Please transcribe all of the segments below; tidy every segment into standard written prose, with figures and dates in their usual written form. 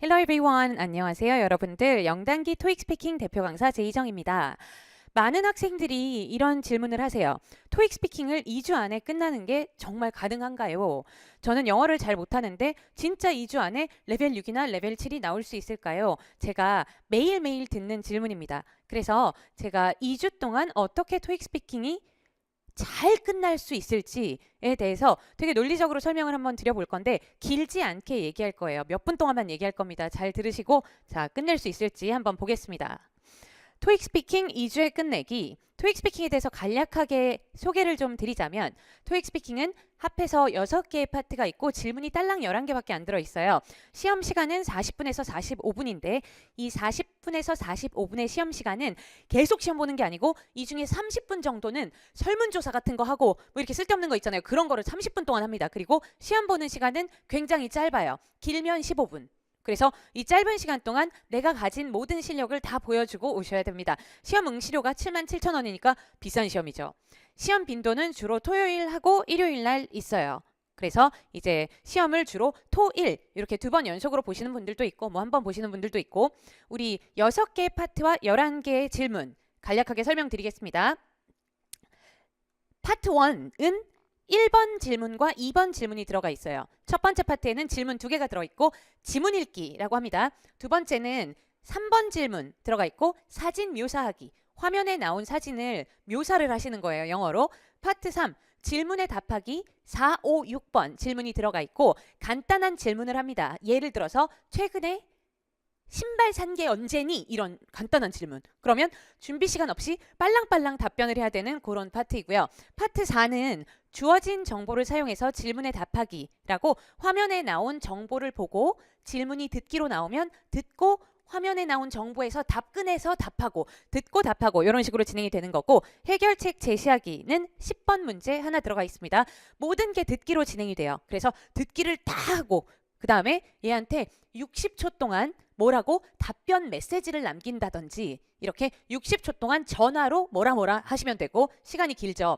Hello everyone. 안녕하세요, 여러분들. 영단기 토익 스피킹 대표 강사 제이정입니다. 많은 학생들이 이런 질문을 하세요. 토익 스피킹을 2주 안에 끝나는 게 정말 가능한가요? 저는 영어를 잘 못하는데 진짜 2주 안에 레벨 6이나 레벨 7이 나올 수 있을까요? 제가 매일매일 듣는 질문입니다. 그래서 제가 2주 동안 어떻게 토익 스피킹이 잘 끝날 수 있을지에 대해서 되게 논리적으로 설명을 한번 드려볼 건데 길지 않게 얘기할 거예요. 몇 분 동안만 얘기할 겁니다. 잘 들으시고 자, 끝낼 수 있을지 한번 보겠습니다. 토익 스피킹 2주에 끝내기. 토익 스피킹에 대해서 간략하게 소개를 좀 드리자면 토익 스피킹은 합해서 6개의 파트가 있고 질문이 딸랑 11개밖에 안 들어있어요. 시험 시간은 40분에서 45분인데 이 40분에서 45분의 시험 시간은 계속 시험 보는 게 아니고 이 중에 30분 정도는 설문조사 같은 거 하고 뭐 이렇게 쓸데없는 거 있잖아요. 그런 거를 30분 동안 합니다. 그리고 시험 보는 시간은 굉장히 짧아요. 길면 15분. 그래서 이 짧은 시간 동안 내가 가진 모든 실력을 다 보여주고 오셔야 됩니다. 시험 응시료가 77,000원이니까 비싼 시험이죠. 시험 빈도는 주로 토요일하고 일요일 날 있어요. 그래서 이제 시험을 주로 토일 이렇게 2번 연속으로 보시는 분들도 있고 뭐 한 번 보시는 분들도 있고 우리 6개의 파트와 11개의 질문 간략하게 설명드리겠습니다. 파트 1은 1번 질문과 2번 질문이 들어가 있어요. 첫 번째 파트에는 질문 2개가 들어있고 지문 읽기라고 합니다. 두 번째는 3번 질문 들어가 있고 사진 묘사하기. 화면에 나온 사진을 묘사를 하시는 거예요. 영어로. 파트 3 질문에 답하기 4, 5, 6번 질문이 들어가 있고 간단한 질문을 합니다. 예를 들어서 최근에 신발 산 게 언제니? 이런 간단한 질문. 그러면 준비 시간 없이 빨랑빨랑 답변을 해야 되는 그런 파트이고요. 파트 4는 주어진 정보를 사용해서 질문에 답하기라고 화면에 나온 정보를 보고 질문이 듣기로 나오면 듣고 화면에 나온 정보에서 답근해서 답하고 듣고 답하고 이런 식으로 진행이 되는 거고 해결책 제시하기는 10번 문제 하나 들어가 있습니다. 모든 게 듣기로 진행이 돼요. 그래서 듣기를 다 하고 그 다음에 얘한테 60초 동안 뭐라고 답변 메시지를 남긴다든지 이렇게 60초 동안 전화로 뭐라 하시면 되고 시간이 길죠.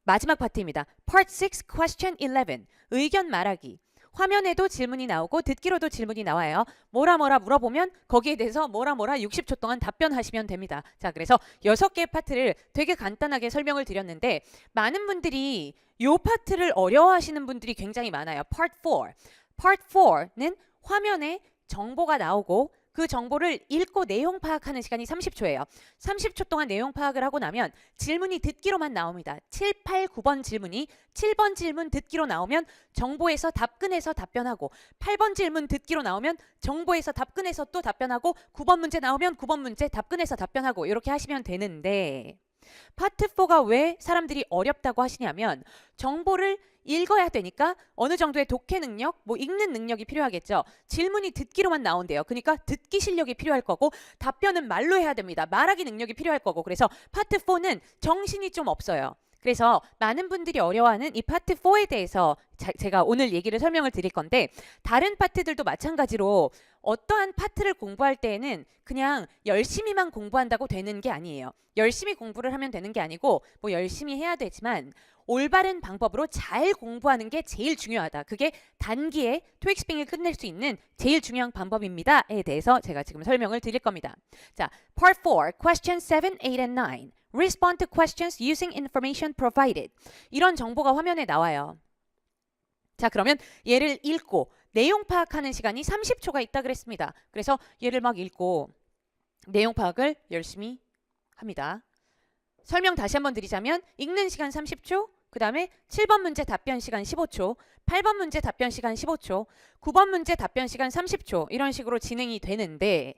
마지막 파트입니다. Part 6 Question 11 의견 말하기. 화면에도 질문이 나오고 듣기로도 질문이 나와요. 뭐라 물어보면 거기에 대해서 뭐라 60초 동안 답변하시면 됩니다. 자, 그래서 6개의 파트를 되게 간단하게 설명을 드렸는데 많은 분들이 이 파트를 어려워하시는 분들이 굉장히 많아요. Part 4. Part 4는 화면에 정보가 나오고 그 정보를 읽고 내용 파악하는 시간이 30초예요. 30초 동안 내용 파악을 하고 나면 질문이 듣기로만 나옵니다. 7, 8, 9번 질문이 7번 질문 듣기로 나오면 정보에서 답근해서 답변하고 8번 질문 듣기로 나오면 정보에서 답근해서 또 답변하고 9번 문제 나오면 9번 문제 답근해서 답변하고 이렇게 하시면 되는데 파트 4가 왜 사람들이 어렵다고 하시냐면 정보를 읽어야 되니까 어느 정도의 독해 능력, 뭐 읽는 능력이 필요하겠죠. 질문이 듣기로만 나온대요. 그러니까 듣기 실력이 필요할 거고 답변은 말로 해야 됩니다. 말하기 능력이 필요할 거고 그래서 파트 4는 정신이 좀 없어요. 그래서 많은 분들이 어려워하는 이 파트 4에 대해서 제가 오늘 얘기를 설명을 드릴 건데 다른 파트들도 마찬가지로 어떠한 파트를 공부할 때에는 그냥 열심히만 공부한다고 되는 게 아니에요. 열심히 공부를 하면 되는 게 아니고 뭐 열심히 해야 되지만 올바른 방법으로 잘 공부하는 게 제일 중요하다. 그게 단기에 토익 스피킹을 끝낼 수 있는 제일 중요한 방법입니다에 대해서 제가 지금 설명을 드릴 겁니다. 자, Part 4, Questions 7, 8, and 9. Respond to questions using information provided. 이런 정보가 화면에 나와요. 자, 그러면 얘를 읽고 내용 파악하는 시간이 30초가 있다 그랬습니다. 그래서 얘를 막 읽고 내용 파악을 열심히 합니다. 설명 다시 한번 드리자면 읽는 시간 30초, 그 다음에 7번 문제 답변 시간 15초, 8번 문제 답변 시간 15초, 9번 문제 답변 시간 30초 이런 식으로 진행이 되는데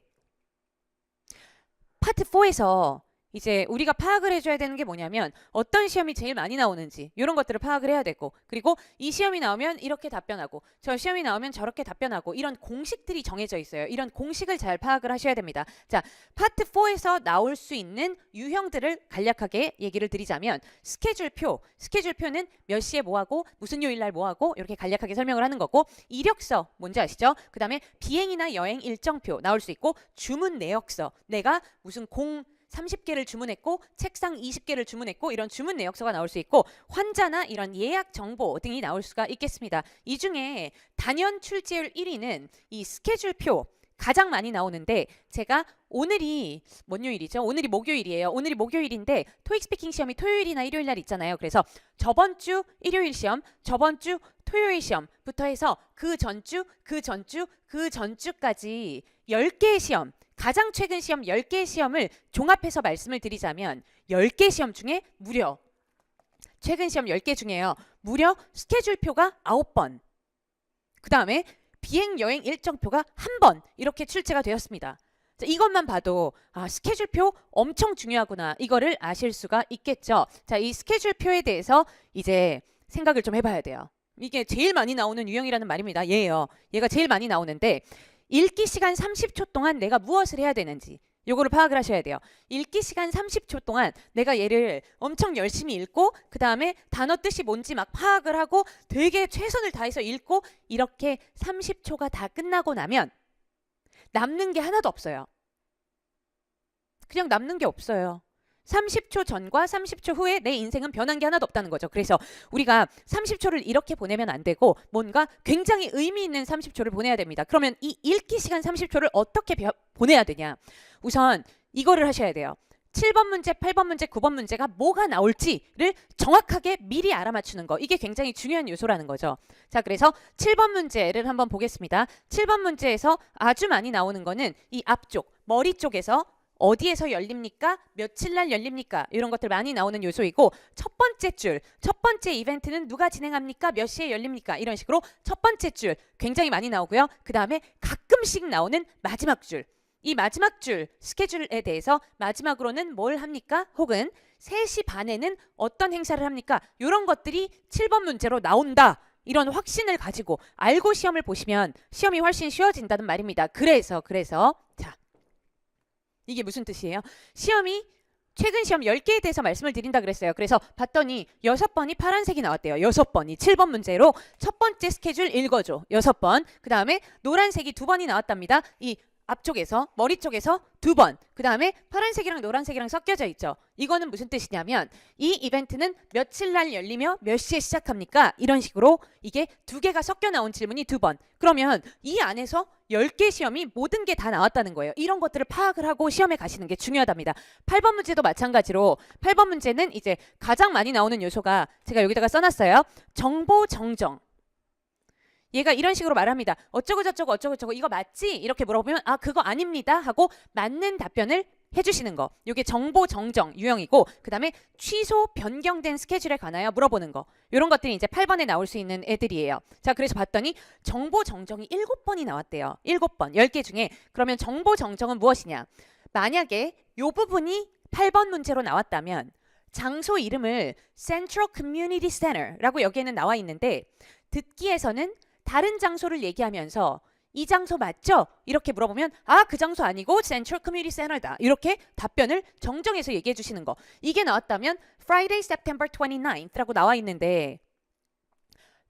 파트 4에서 이제 우리가 파악을 해줘야 되는 게 뭐냐면 어떤 시험이 제일 많이 나오는지 이런 것들을 파악을 해야 되고 그리고 이 시험이 나오면 이렇게 답변하고 저 시험이 나오면 저렇게 답변하고 이런 공식들이 정해져 있어요. 이런 공식을 잘 파악을 하셔야 됩니다. 자, 파트 4에서 나올 수 있는 유형들을 간략하게 얘기를 드리자면 스케줄표는 몇 시에 뭐하고 무슨 요일 날 뭐하고 이렇게 간략하게 설명을 하는 거고 이력서 뭔지 아시죠? 그 다음에 비행이나 여행 일정표 나올 수 있고 주문 내역서 내가 무슨 30개를 주문했고 책상 20개를 주문했고 이런 주문 내역서가 나올 수 있고 환자나 이런 예약 정보 등이 나올 수가 있겠습니다. 이 중에 단연 출제율 1위는 이 스케줄표 가장 많이 나오는데 제가 오늘이 뭔 요일이죠? 오늘이 목요일이에요. 오늘이 목요일인데 토익 스피킹 시험이 토요일이나 일요일 날 있잖아요. 그래서 저번 주 일요일 시험, 저번 주 토요일 시험부터 해서 그 전주, 그 전주, 그 전주까지 10개의 시험, 가장 최근 시험 10개의 시험을 종합해서 말씀을 드리자면 10개 시험 중에 무려 최근 시험 10개 중에요. 무려 스케줄표가 9번. 그 다음에 비행 여행 일정표가 한 번 이렇게 출제가 되었습니다. 자, 이것만 봐도 스케줄표 엄청 중요하구나 이거를 아실 수가 있겠죠. 자, 이 스케줄표에 대해서 이제 생각을 좀 해봐야 돼요. 이게 제일 많이 나오는 유형이라는 말입니다. 얘예요. 얘가 제일 많이 나오는데 읽기 시간 30초 동안 내가 무엇을 해야 되는지 요거를 파악을 하셔야 돼요. 읽기 시간 30초 동안 내가 얘를 엄청 열심히 읽고 그 다음에 단어 뜻이 뭔지 막 파악을 하고 되게 최선을 다해서 읽고 이렇게 30초가 다 끝나고 나면 남는 게 하나도 없어요. 그냥 남는 게 없어요. 30초 전과 30초 후에 내 인생은 변한 게 하나도 없다는 거죠. 그래서 우리가 30초를 이렇게 보내면 안 되고 뭔가 굉장히 의미 있는 30초를 보내야 됩니다. 그러면 이 읽기 시간 30초를 어떻게 보내야 되냐? 우선 이거를 하셔야 돼요. 7번 문제, 8번 문제, 9번 문제가 뭐가 나올지를 정확하게 미리 알아맞추는 거. 이게 굉장히 중요한 요소라는 거죠. 자, 그래서 7번 문제를 한번 보겠습니다. 7번 문제에서 아주 많이 나오는 거는 이 앞쪽, 머리 쪽에서 어디에서 열립니까? 며칠 날 열립니까? 이런 것들 많이 나오는 요소이고 첫 번째 줄, 첫 번째 이벤트는 누가 진행합니까? 몇 시에 열립니까? 이런 식으로 첫 번째 줄 굉장히 많이 나오고요. 그 다음에 가끔씩 나오는 마지막 줄. 이 마지막 줄 스케줄에 대해서 마지막으로는 뭘 합니까? 혹은 3시 반에는 어떤 행사를 합니까? 이런 것들이 7번 문제로 나온다. 이런 확신을 가지고 알고 시험을 보시면 시험이 훨씬 쉬워진다는 말입니다. 그래서 자, 이게 무슨 뜻이에요? 시험이 최근 시험 10개에 대해서 말씀을 드린다 그랬어요. 그래서 봤더니 6번이 파란색이 나왔대요. 6번이 7번 문제로 첫 번째 스케줄 읽어줘. 6번. 그 다음에 노란색이 2번이 나왔답니다. 이 앞쪽에서 머리 쪽에서 2번. 그 다음에 파란색이랑 노란색이랑 섞여져 있죠. 이거는 무슨 뜻이냐면 이 이벤트는 며칠 날 열리며 몇 시에 시작합니까? 이런 식으로 이게 2개가 섞여 나온 질문이 2번. 그러면 이 안에서 10개 시험이 모든 게 다 나왔다는 거예요. 이런 것들을 파악을 하고 시험에 가시는 게 중요하답니다. 8번 문제도 마찬가지로 8번 문제는 이제 가장 많이 나오는 요소가 제가 여기다가 써놨어요. 정보 정정. 얘가 이런 식으로 말합니다. 어쩌고 저쩌고 이거 맞지? 이렇게 물어보면 그거 아닙니다 하고 맞는 답변을 해주시는 거. 이게 정보 정정 유형이고 그 다음에 취소 변경된 스케줄에 관하여 물어보는 거. 이런 것들이 이제 8번에 나올 수 있는 애들이에요. 자, 그래서 봤더니 정보 정정이 7번이 나왔대요. 7번 10개 중에. 그러면 정보 정정은 무엇이냐? 만약에 이 부분이 8번 문제로 나왔다면 장소 이름을 Central Community Center라고 여기에는 나와 있는데 듣기에서는 다른 장소를 얘기하면서 이 장소 맞죠? 이렇게 물어보면 그 장소 아니고 Central Community Center다. 이렇게 답변을 정정해서 얘기해 주시는 거. 이게 나왔다면 Friday, September 29th라고 나와 있는데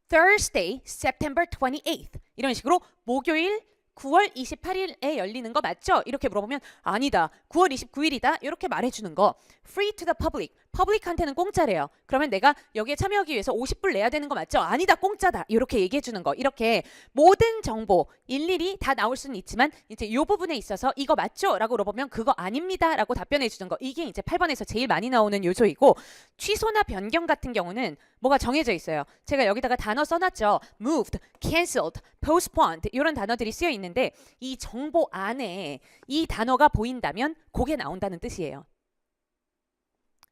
Thursday, September 28th 이런 식으로 목요일 9월 28일에 열리는 거 맞죠? 이렇게 물어보면 아니다. 9월 29일이다. 이렇게 말해주는 거. Free to the public. 퍼블릭한테는 공짜래요. 그러면 내가 여기에 참여하기 위해서 50불 내야 되는 거 맞죠? 아니다. 공짜다. 이렇게 얘기해주는 거. 이렇게 모든 정보 일일이 다 나올 수는 있지만 이제 이 부분에 있어서 이거 맞죠? 라고 물어보면 그거 아닙니다. 라고 답변해주는 거. 이게 이제 8번에서 제일 많이 나오는 요소이고 취소나 변경 같은 경우는 뭐가 정해져 있어요. 제가 여기다가 단어 써놨죠. moved, cancelled, postponed 이런 단어들이 쓰여 있는데 이 정보 안에 이 단어가 보인다면 그게 나온다는 뜻이에요.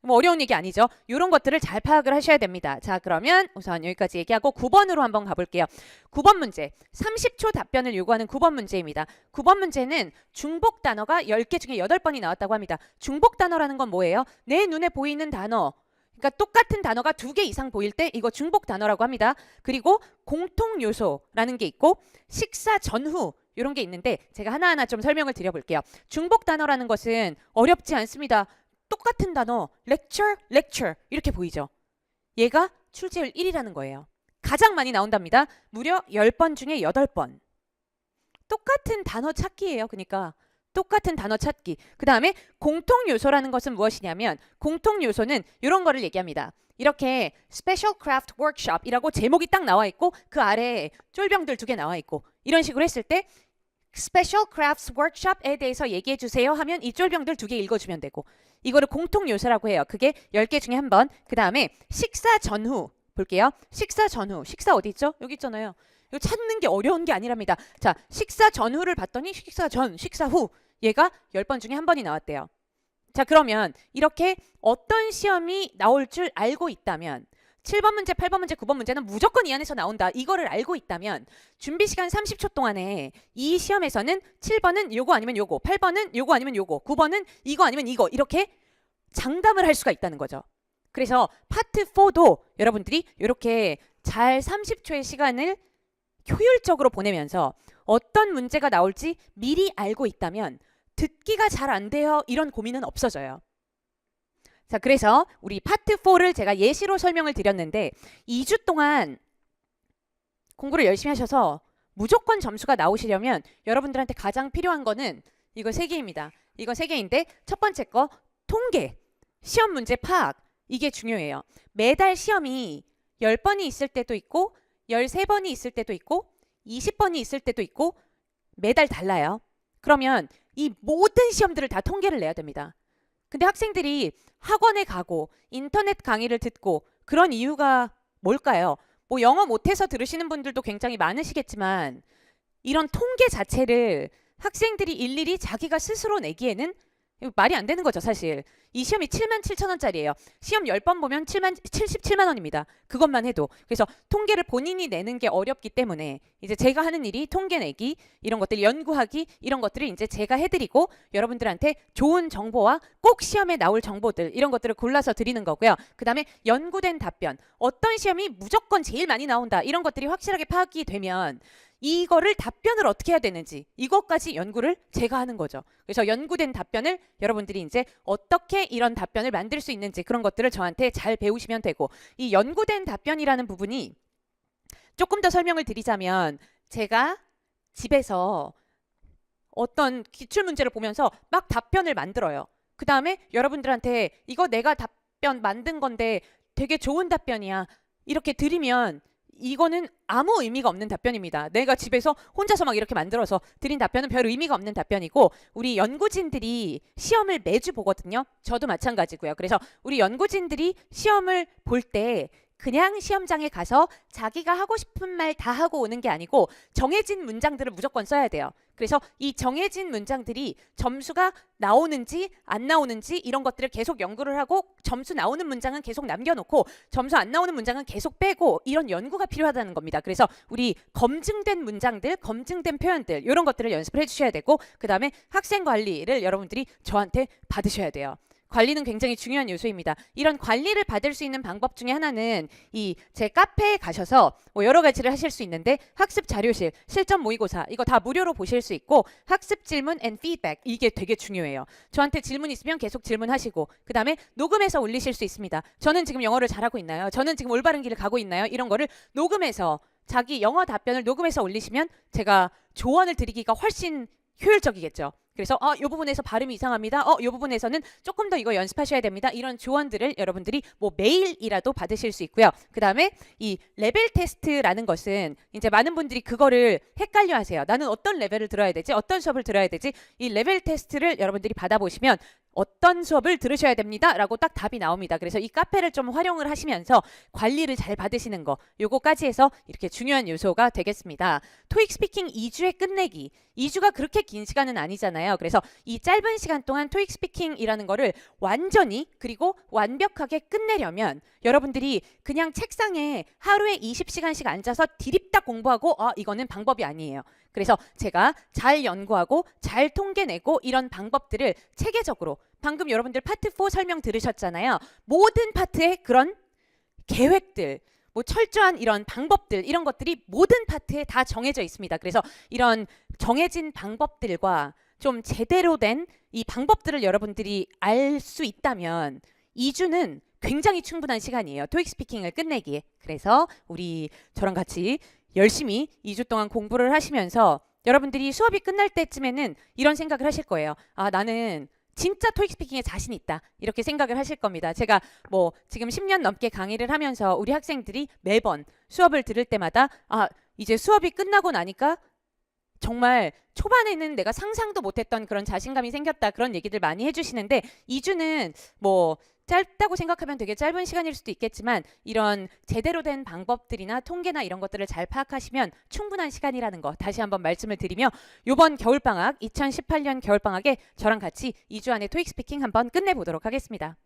뭐 어려운 얘기 아니죠. 이런 것들을 잘 파악을 하셔야 됩니다. 자, 그러면 우선 여기까지 얘기하고 9번으로 한번 가볼게요. 9번 문제. 30초 답변을 요구하는 9번 문제입니다. 9번 문제는 중복 단어가 10개 중에 8번이 나왔다고 합니다. 중복 단어라는 건 뭐예요? 내 눈에 보이는 단어. 그러니까 똑같은 단어가 2개 이상 보일 때 이거 중복 단어라고 합니다. 그리고 공통 요소라는 게 있고 식사 전후 이런 게 있는데 제가 하나하나 좀 설명을 드려볼게요. 중복 단어라는 것은 어렵지 않습니다. 똑같은 단어 lecture 이렇게 보이죠. 얘가 출제율 1이라는 거예요. 가장 많이 나온답니다. 무려 10번 중에 8번. 똑같은 단어 찾기예요. 그러니까 똑같은 단어 찾기. 그 다음에 공통 요소라는 것은 무엇이냐면 공통 요소는 이런 거를 얘기합니다. 이렇게 Special Craft Workshop이라고 제목이 딱 나와 있고 그 아래에 쫄병들 2개 나와 있고 이런 식으로 했을 때 Special Crafts Workshop에 대해서 얘기해 주세요 하면 이 쫄병들 2개 읽어주면 되고 이거를 공통 요소라고 해요. 그게 10개 중에 한 번. 그 다음에 식사 전후 볼게요. 식사 전후. 식사 어디 있죠? 여기 있잖아요. 이거 찾는 게 어려운 게 아니랍니다. 자, 식사 전후를 봤더니 식사 전, 식사 후 얘가 10번 중에 한 번이 나왔대요. 자, 그러면 이렇게 어떤 시험이 나올 줄 알고 있다면 7번 문제, 8번 문제, 9번 문제는 무조건 이 안에서 나온다. 이거를 알고 있다면 준비 시간 30초 동안에 이 시험에서는 7번은 요거 아니면 요거, 8번은 요거 아니면 요거, 9번은 이거 아니면 이거 이렇게 장담을 할 수가 있다는 거죠. 그래서 파트 4도 여러분들이 이렇게 잘 30초의 시간을 효율적으로 보내면서 어떤 문제가 나올지 미리 알고 있다면 듣기가 잘 안 돼요. 이런 고민은 없어져요. 자, 그래서 우리 파트 4를 제가 예시로 설명을 드렸는데 2주 동안 공부를 열심히 하셔서 무조건 점수가 나오시려면 여러분들한테 가장 필요한 거는 이거 3개입니다. 이거 3개인데 첫 번째 거 통계, 시험 문제 파악 이게 중요해요. 매달 시험이 10번이 있을 때도 있고 13번이 있을 때도 있고 20번이 있을 때도 있고 매달 달라요. 그러면 이 모든 시험들을 다 통계를 내야 됩니다. 근데 학생들이 학원에 가고 인터넷 강의를 듣고 그런 이유가 뭘까요? 뭐 영어 못해서 들으시는 분들도 굉장히 많으시겠지만 이런 통계 자체를 학생들이 일일이 자기가 스스로 내기에는 말이 안 되는 거죠, 사실. 이 시험이 77,000원짜리예요. 시험 10번 보면 77만 원입니다. 그것만 해도. 그래서 통계를 본인이 내는 게 어렵기 때문에 이제 제가 하는 일이 통계 내기, 이런 것들 연구하기, 이런 것들을 이제 제가 해드리고 여러분들한테 좋은 정보와 꼭 시험에 나올 정보들 이런 것들을 골라서 드리는 거고요. 그 다음에 연구된 답변. 어떤 시험이 무조건 제일 많이 나온다. 이런 것들이 확실하게 파악이 되면 이거를 답변을 어떻게 해야 되는지 이것까지 연구를 제가 하는 거죠. 그래서 연구된 답변을 여러분들이 이제 어떻게 이런 답변을 만들 수 있는지 그런 것들을 저한테 잘 배우시면 되고 이 연구된 답변이라는 부분이 조금 더 설명을 드리자면 제가 집에서 어떤 기출문제를 보면서 막 답변을 만들어요. 그 다음에 여러분들한테 이거 내가 답변 만든 건데 되게 좋은 답변이야. 이렇게 드리면 이거는 아무 의미가 없는 답변입니다. 내가 집에서 혼자서 막 이렇게 만들어서 드린 답변은 별 의미가 없는 답변이고 우리 연구진들이 시험을 매주 보거든요. 저도 마찬가지고요. 그래서 우리 연구진들이 시험을 볼 때 그냥 시험장에 가서 자기가 하고 싶은 말 다 하고 오는 게 아니고 정해진 문장들을 무조건 써야 돼요. 그래서 이 정해진 문장들이 점수가 나오는지 안 나오는지 이런 것들을 계속 연구를 하고 점수 나오는 문장은 계속 남겨놓고 점수 안 나오는 문장은 계속 빼고 이런 연구가 필요하다는 겁니다. 그래서 우리 검증된 문장들, 검증된 표현들 이런 것들을 연습을 해주셔야 되고 그 다음에 학생 관리를 여러분들이 저한테 받으셔야 돼요. 관리는 굉장히 중요한 요소입니다. 이런 관리를 받을 수 있는 방법 중에 하나는 이 제 카페에 가셔서 뭐 여러 가지를 하실 수 있는데 학습 자료실, 실전 모의고사 이거 다 무료로 보실 수 있고 학습 질문 and feedback 이게 되게 중요해요. 저한테 질문 있으면 계속 질문하시고 그 다음에 녹음해서 올리실 수 있습니다. 저는 지금 영어를 잘하고 있나요? 저는 지금 올바른 길을 가고 있나요? 이런 거를 녹음해서 자기 영어 답변을 녹음해서 올리시면 제가 조언을 드리기가 훨씬 효율적이겠죠. 그래서 이 부분에서 발음이 이상합니다. 이 부분에서는 조금 더 이거 연습하셔야 됩니다. 이런 조언들을 여러분들이 뭐 메일이라도 받으실 수 있고요. 그 다음에 이 레벨 테스트라는 것은 이제 많은 분들이 그거를 헷갈려 하세요. 나는 어떤 레벨을 들어야 되지? 어떤 수업을 들어야 되지? 이 레벨 테스트를 여러분들이 받아보시면 어떤 수업을 들으셔야 됩니다. 라고 딱 답이 나옵니다. 그래서 이 카페를 좀 활용을 하시면서 관리를 잘 받으시는 거 요거까지 해서 이렇게 중요한 요소가 되겠습니다. 토익 스피킹 2주에 끝내기. 2주가 그렇게 긴 시간은 아니잖아요. 그래서 이 짧은 시간 동안 토익 스피킹이라는 거를 완전히 그리고 완벽하게 끝내려면 여러분들이 그냥 책상에 하루에 20시간씩 앉아서 디립다 공부하고 이거는 방법이 아니에요. 그래서 제가 잘 연구하고 잘 통계내고 이런 방법들을 체계적으로 방금 여러분들 파트 4 설명 들으셨잖아요. 모든 파트에 그런 계획들 뭐 철저한 이런 방법들 이런 것들이 모든 파트에 다 정해져 있습니다. 그래서 이런 정해진 방법들과 좀 제대로 된 이 방법들을 여러분들이 알 수 있다면 2주는 굉장히 충분한 시간이에요. 토익 스피킹을 끝내기에. 그래서 우리 저랑 같이 열심히 2주 동안 공부를 하시면서 여러분들이 수업이 끝날 때쯤에는 이런 생각을 하실 거예요. 아, 나는 진짜 토익 스피킹에 자신 있다. 이렇게 생각을 하실 겁니다. 제가 뭐 지금 10년 넘게 강의를 하면서 우리 학생들이 매번 수업을 들을 때마다 아, 이제 수업이 끝나고 나니까 정말 초반에는 내가 상상도 못했던 그런 자신감이 생겼다. 그런 얘기들 많이 해주시는데 2주는 뭐 짧다고 생각하면 되게 짧은 시간일 수도 있겠지만 이런 제대로 된 방법들이나 통계나 이런 것들을 잘 파악하시면 충분한 시간이라는 거 다시 한번 말씀을 드리며 이번 겨울방학 2018년 겨울방학에 저랑 같이 2주 안에 토익 스피킹 한번 끝내보도록 하겠습니다.